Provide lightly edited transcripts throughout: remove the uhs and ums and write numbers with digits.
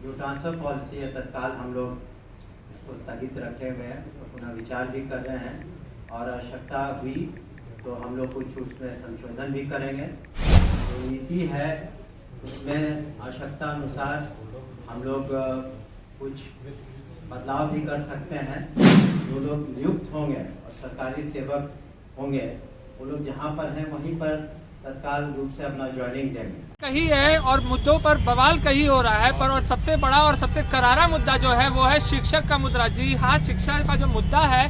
जो transfer policy है तत्काल हम लोग उसको स्थगित रखे हुए हैं, उसको पुनः विचार भी कर रहे हैं और आवश्यकता हुई तो हम लोग कुछ उसमें संशोधन भी करेंगे। जो नीति है उसमें आवश्यकता अनुसार हम लोग कुछ बदलाव भी कर सकते हैं। जो लोग नियुक्त होंगे और सरकारी सेवक होंगे वो लोग जहाँ पर हैं वहीं पर तत्काल रूप से अपना ज्वाइनिंग देंगे। कही है और मुद्दों पर बवाल कही हो रहा है, पर और सबसे बड़ा और सबसे करारा मुद्दा जो है वो है शिक्षक का मुद्दा। जी हाँ, शिक्षा का जो मुद्दा है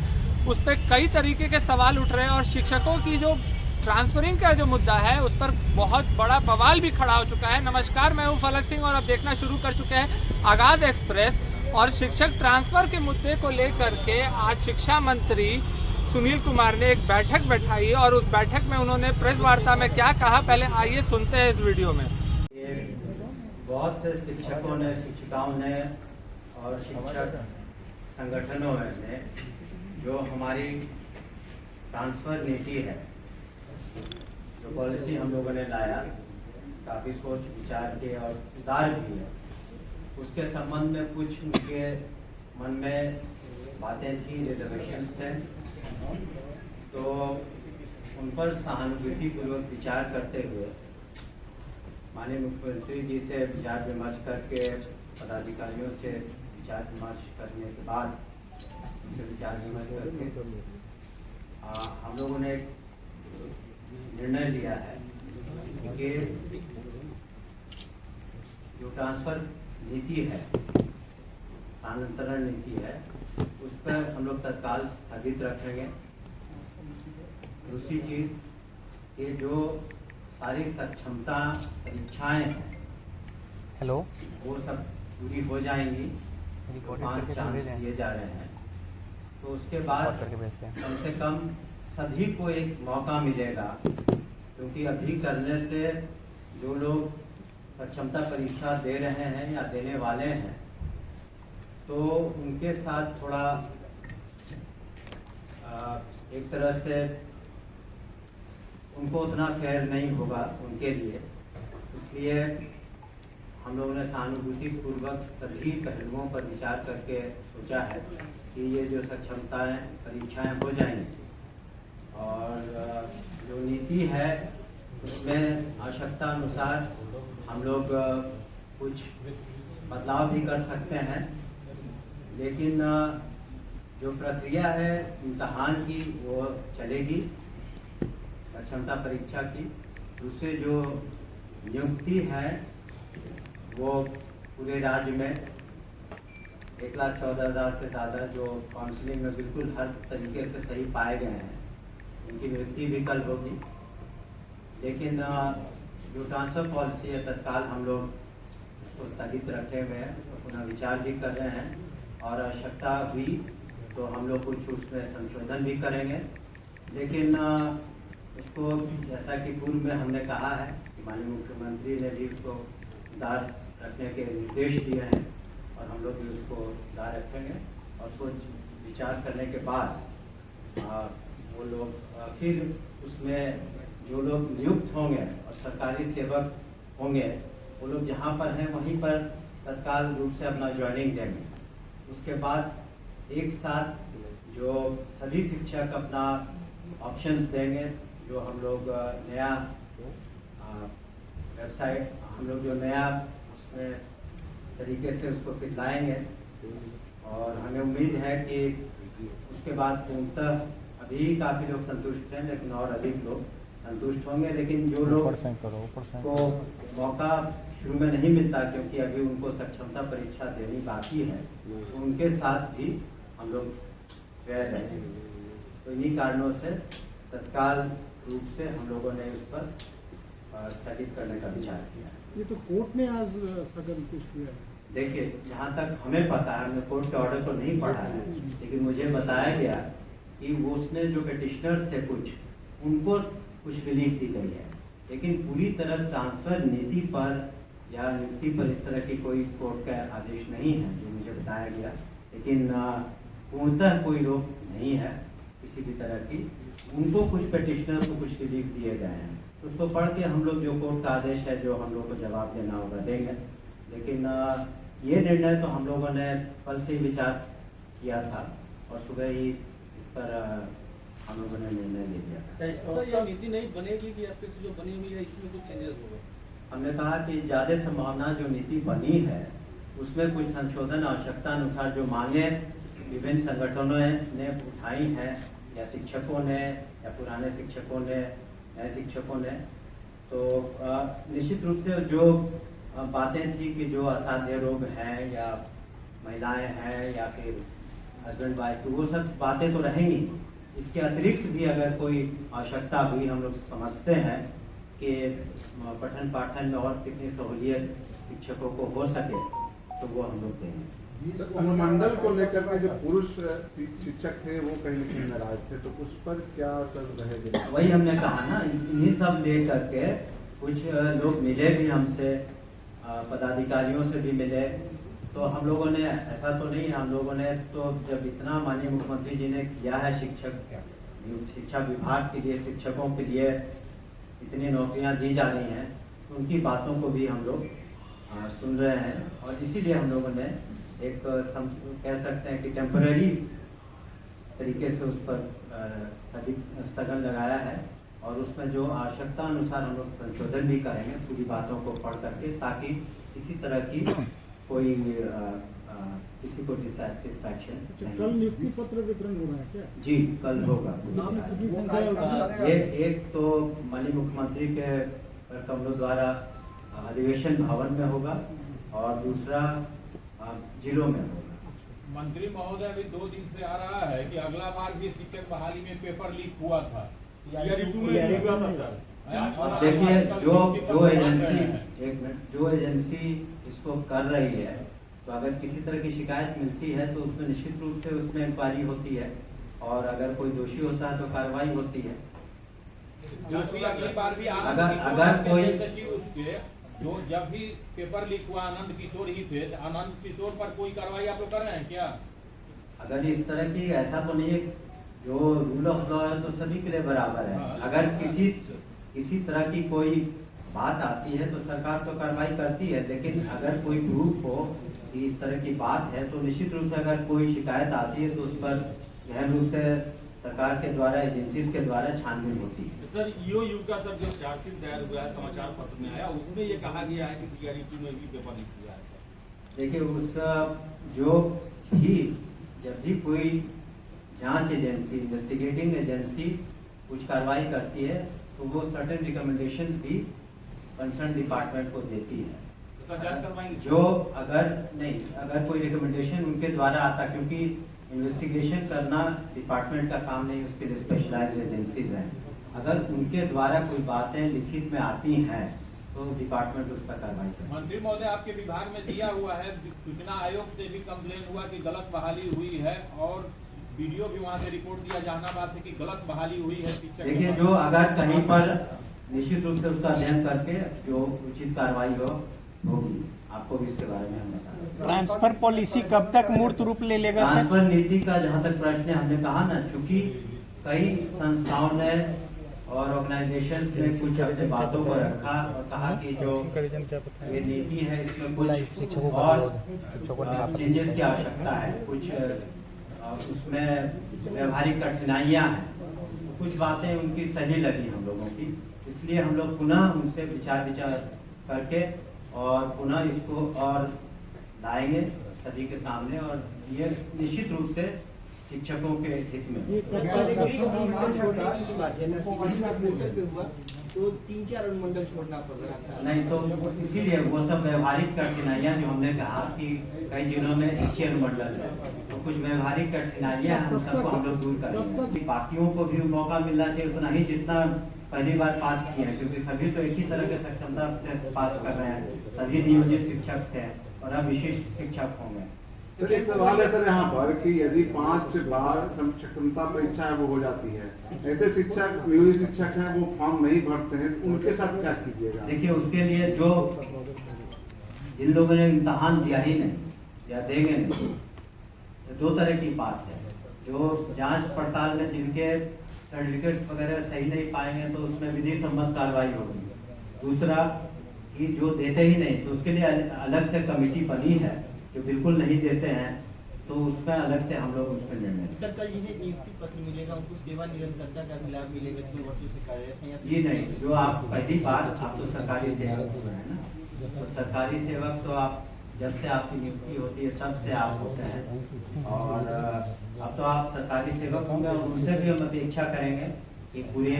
उस पर कई तरीके के सवाल उठ रहे हैं और शिक्षकों की जो ट्रांसफरिंग का जो मुद्दा है उस पर बहुत बड़ा बवाल भी खड़ा हो चुका है। नमस्कार, मैं हूँ फलक सिंह और अब देखना शुरू कर चुके हैं आगाज एक्सप्रेस। और शिक्षक ट्रांसफर के मुद्दे को लेकर के आज शिक्षा मंत्री सुनील कुमार ने एक बैठक बैठाई और उस बैठक में उन्होंने प्रेस वार्ता में क्या कहा, पहले आइए सुनते हैं इस वीडियो में। ये बहुत से शिक्षकों ने, शिक्षिकाओं ने और शिक्षक संगठनों ने जो हमारी ट्रांसफ़र नीति है, जो पॉलिसी हम लोगों ने लाया, काफ़ी सोच विचार के और सुधार भी है, उसके संबंध में कुछ उनके मन में बातें थी, रिजर्वेशन थे, तो उन पर सहानुभूतिपूर्वक विचार करते हुए माननीय मुख्यमंत्री जी से विचार विमर्श करके, पदाधिकारियों से विचार विमर्श करने के बाद उनसे विचार विमर्श करके हम लोगों ने एक निर्णय लिया है कि जो ट्रांसफ़र नीति है, स्थानांतरण नीति है, उस पर हम लोग तत्काल स्थगित रखेंगे। दूसरी चीज़, ये जो सारी सक्षमता परीक्षाएं हैं वो सब पूरी हो जाएंगी, तो 5 चांस दिए जा रहे हैं, तो उसके बाद कम से कम सभी को एक मौका मिलेगा। क्योंकि अभी करने से जो लोग सक्षमता परीक्षा दे रहे हैं या देने वाले हैं तो उनके साथ थोड़ा एक तरह से उनको उतना फेयर नहीं होगा उनके लिए। इसलिए हम लोगों ने सहानुभूतिपूर्वक सभी पहलुओं पर विचार करके सोचा है कि ये जो सक्षमताएं परीक्षाएं हो जाएंगी और जो नीति है उसमें आवश्यकता अनुसार हम लोग कुछ बदलाव भी कर सकते हैं। लेकिन जो प्रक्रिया है इम्तहान की वो चलेगी, सक्षमता परीक्षा की। दूसरे जो नियुक्ति है वो पूरे राज्य में 1,14,000 से ज़्यादा जो काउंसलिंग में बिल्कुल हर तरीके से सही पाए गए हैं, उनकी नियुक्ति भी कल होगी। लेकिन जो ट्रांसफ़र पॉलिसी है तत्काल हम लोग उसको स्थगित रखे हुए हैं, उसको पुनः विचार भी कर रहे हैं और आवश्यकता हुई तो हम लोग कुछ उसमें संशोधन भी करेंगे। लेकिन उसको जैसा कि पूर्व में हमने कहा है कि माननीय मुख्यमंत्री ने भी उसको सुधार रखने के निर्देश दिए हैं और हम लोग भी उसको सुधार रखेंगे और सोच विचार करने के बाद वो लोग फिर उसमें जो लोग नियुक्त होंगे और सरकारी सेवक होंगे वो लोग जहाँ पर हैं वहीं पर तत्काल रूप से अपना ज्वाइनिंग देंगे। उसके बाद एक साथ जो सभी शिक्षक अपना ऑप्शंस देंगे, जो हम लोग नया वेबसाइट हम लोग जो नया उसमें तरीके से उसको फिर लाएंगे और हमें उम्मीद है कि उसके बाद पूर्णतः अभी काफ़ी लोग संतुष्ट हैं, लेकिन और अधिक लोग संतुष्ट होंगे। लेकिन जो लोग को मौका शुरू में नहीं मिलता क्योंकि अभी उनको सक्षमता परीक्षा देनी बाकी है, तो उनके साथ भी हम लोग फेयर रहेंगे। तो इन्हीं कारणों से तत्काल रूप से हम लोगों ने उस पर स्थगित करने का विचार किया। ये तो कोर्ट ने आज स्थगन कुछ किया है। देखिए, जहाँ तक हमें पता है, हमने कोर्ट के ऑर्डर को नहीं पढ़ा है, लेकिन मुझे बताया गया कि वो उसने जो पिटिशनर्स थे उनको कुछ रिलीफ दी गई है, लेकिन पूरी तरह ट्रांसफ़र नीति पर या नियुक्ति पर इस तरह की कोई कोर्ट का आदेश नहीं है जो मुझे बताया गया। लेकिन पूर्णतः कोई रोक नहीं है किसी भी तरह की। उनको कुछ पिटिशनर्स को कुछ रिलीफ दिए गए हैं, तो उसको पढ़ के हम लोग जो कोर्ट का आदेश है जो हम लोग को जवाब देना होगा देंगे। लेकिन ये निर्णय तो हम लोगों ने कल से ही विचार किया था और सुबह ही इस पर हम लोगों ने निर्णय ले लिया था। सर यह नीति नहीं बनेगी कि एफपीसी जो बनी हुई है इसमें कुछ चेंजेस होगा? हमने कहा कि ज़्यादा संभावना जो नीति बनी है उसमें कुछ संशोधन आवश्यकता अनुसार जो मांगे विभिन्न संगठनों ने उठाई हैं या शिक्षकों ने या पुराने शिक्षकों ने नए शिक्षकों ने, तो निश्चित रूप से जो बातें थी कि जो असाध्य रोग हैं या महिलाएं हैं या फिर हस्बैंड वाइफ, तो वो सब बातें तो रहेंगी। इसके अतिरिक्त भी अगर कोई आवश्यकता हुई, हम लोग समझते हैं कि पठन पाठन में और कितनी सहूलियत शिक्षकों को हो सके, तो वो हम लोग देंगे। अनुमंडल को लेकर के जो पुरुष शिक्षक थे वो कहीं न कहीं नाराज थे, तो उस पर क्या असर रहेगा? वही हमने कहा ना, इन्हीं सब ले करके कुछ लोग मिले भी हमसे, पदाधिकारियों से भी मिले, तो हम लोगों ने ऐसा तो नहीं, हम लोगों ने तो जब इतना माननीय मुख्यमंत्री जी ने किया है शिक्षा विभाग के लिए, शिक्षकों के लिए इतनी नौकरियां दी जा रही हैं, उनकी बातों को भी हम लोग सुन रहे हैं और इसीलिए हम लोगों ने एक कह सकते हैं कि टेम्पररी तरीके से उस पर स्थगन लगाया है और उसमें जो आवश्यकता अनुसार हम लोग संशोधन भी करेंगे पूरी बातों को पढ़ करके, ताकि किसी तरह की कोई किसी को डिससैटिस्फैक्शन। कल नियुक्ति पत्र वितरण होगा क्या? जी, कल होगा। एक तो माननीय मुख्यमंत्री के कमलों द्वारा अधिवेशन भवन में होगा और दूसरा जिलों में होगा। मंत्री महोदय अभी 2 दिन से आ रहा है कि अगला बार भी शिक्षक बहाली में पेपर लीक हुआ था, देखिए जो एजेंसी इसको कर रही है, तो अगर किसी तरह की शिकायत मिलती है तो उसमें निश्चित रूप से उसमें इंक्वायरी होती है और अगर कोई दोषी होता है तो कार्रवाई होती है। अगली बार भी अगर कोई उसके जो जब भी पेपर लीक हुआ आनंद किशोर ही थे, आनंद किशोर पर कोई कार्रवाई आप लोग कर रहे हैं क्या? अगर इस तरह की, ऐसा तो नहीं है, जो रूल ऑफ लॉ है तो सभी के लिए बराबर है। अगर किसी तरह की कोई बात आती है तो सरकार तो कार्रवाई करती है, लेकिन अगर कोई प्रूफ हो कि इस तरह की बात है तो निश्चित रूप से अगर कोई शिकायत आती है तो उस पर गहन रूप से सरकार के द्वारा, एजेंसीज के द्वारा छानबीन होती है। सर ईओयू का सर जो चार्जशीट दायर हुआ है समाचार पत्र में आया, उसमें ये कहा गया है कि टीआरई-2 में भी पेपर लीक हुआ है। सर देखिए, उस जो भी जब भी कोई जांच एजेंसी, इन्वेस्टिगेटिंग एजेंसी कुछ कार्रवाई करती है तो वो सर्टेन रिकमेंडेशंस भी कंसर्न डिपार्टमेंट को देती है। तो सर जांच करवाएंगे? जो अगर कोई रिकमेंडेशन उनके द्वारा आता, क्योंकि इन्वेस्टिगेशन करना डिपार्टमेंट का काम नहीं, उसके लिए स्पेशलाइज्ड एजेंसीज हैं। अगर उनके द्वारा कोई बातें लिखित में आती हैं तो डिपार्टमेंट उस पर कार्रवाई करे। मंत्री महोदय आपके विभाग में दिया हुआ है, सूचना आयोग से भी कंप्लेन हुआ कि गलत बहाली हुई है और वीडियो भी वहाँ से रिपोर्ट दिया जहानाबाद से कि गलत बहाली हुई है। देखिए, जो अगर कहीं पर निश्चित रूप से उसका अध्ययन करके जो उचित कार्रवाई होगी, आपको भी इसके बारे में हम बता रहे हैं। ट्रांसफर पॉलिसी कब तक मूर्त रूप ले लेगा? ट्रांसफर नीति का जहाँ तक प्रश्न है, हमने कहा ना, चूंकि कई संस्थाओं ने और ऑर्गेनाइजेशंस ने कुछ अपने बातों को रखा और कहा कि जो ये नीति है इसमें कुछ और चेंजेस की आवश्यकता है, कुछ उसमें व्यवहारिक कठिनाइयाँ हैं, कुछ बातें उनकी सही लगी हम लोगों की, इसलिए हम लोग पुनः उनसे विचार करके और पुनः इसको और लाएंगे सभी के सामने और ये निश्चित रूप से शिक्षकों के हित में। तो 3-4 अनुमंडल छोड़ना पड़ रहा था। नहीं, तो इसीलिए वो सब व्यवहारिक कठिनाइयाँ जो हमने कहा कि कई जिलों में 1 अनुमंडल है, तो कुछ व्यवहारिक कठिनाइयाँ उन सबको हम लोग दूर करेंगे। बाकियों को भी मौका मिलना चाहिए उतना ही जितना पहली बार पास किए हैं, क्योंकि सभी तो एक ही तरह के सक्षमता टेस्ट पास कर रहे हैं, सभी नियोजित शिक्षक थे और अब विशिष्ट शिक्षक होंगे। सर एक सवाल है सर यहाँ पर कि यदि 5 बार क्षमता परीक्षा है वो हो जाती है, ऐसे शिक्षक नियोजित शिक्षक हैं वो फॉर्म नहीं भरते हैं, तो उनके साथ क्या कीजिएगा? देखिए, उसके लिए जो जिन लोगों ने इम्तहान दिया ही नहीं या देंगे नहीं, 2 तरह की बात है। जो जांच पड़ताल में जिनके सर्टिफिकेट्स वगैरह सही नहीं पाएंगे तो उसमें विधि सम्मत कार्रवाई होगी। दूसरा कि जो देते ही नहीं, तो उसके लिए अलग से कमेटी बनी है जो बिल्कुल नहीं देते हैं तो उसमें अलग से हम लोग उसमें निर्णय लेंगे। सर कल जिन्हें नियुक्ति पत्र मिलेगा उनको सेवा निरंतरता का भी लाभ मिलेगा, 2 वर्षों से कार्यरत हैं या ये नहीं, जो आप पहली बार आप तो सरकारी सेवक हो है ना, तो सरकारी सेवक तो आप जब से आपकी नियुक्ति होती है तब से आप होते हैं, और अब तो आप सरकारी सेवक होंगे और उनसे भी हम अपेक्षा करेंगे कि पूरे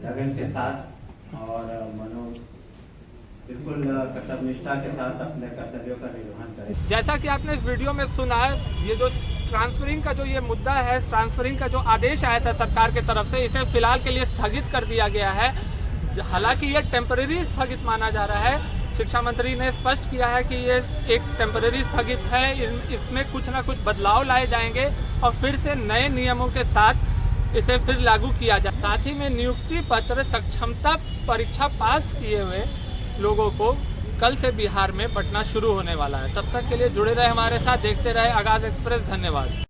लगन के साथ और बिल्कुल कर्तव्यनिष्ठा के साथ अपने कर्तव्यों का निर्वहन करें। जैसा कि आपने इस वीडियो में सुना है, ये जो ट्रांसफरिंग का जो ये मुद्दा है, ट्रांसफरिंग का जो आदेश आया था सरकार की तरफ से, इसे फिलहाल के लिए स्थगित कर दिया गया है। हालांकि ये टेम्परेरी स्थगित माना जा रहा है। शिक्षा मंत्री ने स्पष्ट किया है कि ये एक टेम्परेरी स्थगित है, इसमें कुछ ना कुछ बदलाव लाए जाएंगे और फिर से नए नियमों के साथ इसे फिर लागू किया जाए। साथ ही में नियुक्ति पत्र सक्षमता परीक्षा पास किए हुए लोगों को कल से बिहार में बंटना शुरू होने वाला है। तब तक के लिए जुड़े रहे हमारे साथ, देखते रहे आगाज एक्सप्रेस। धन्यवाद।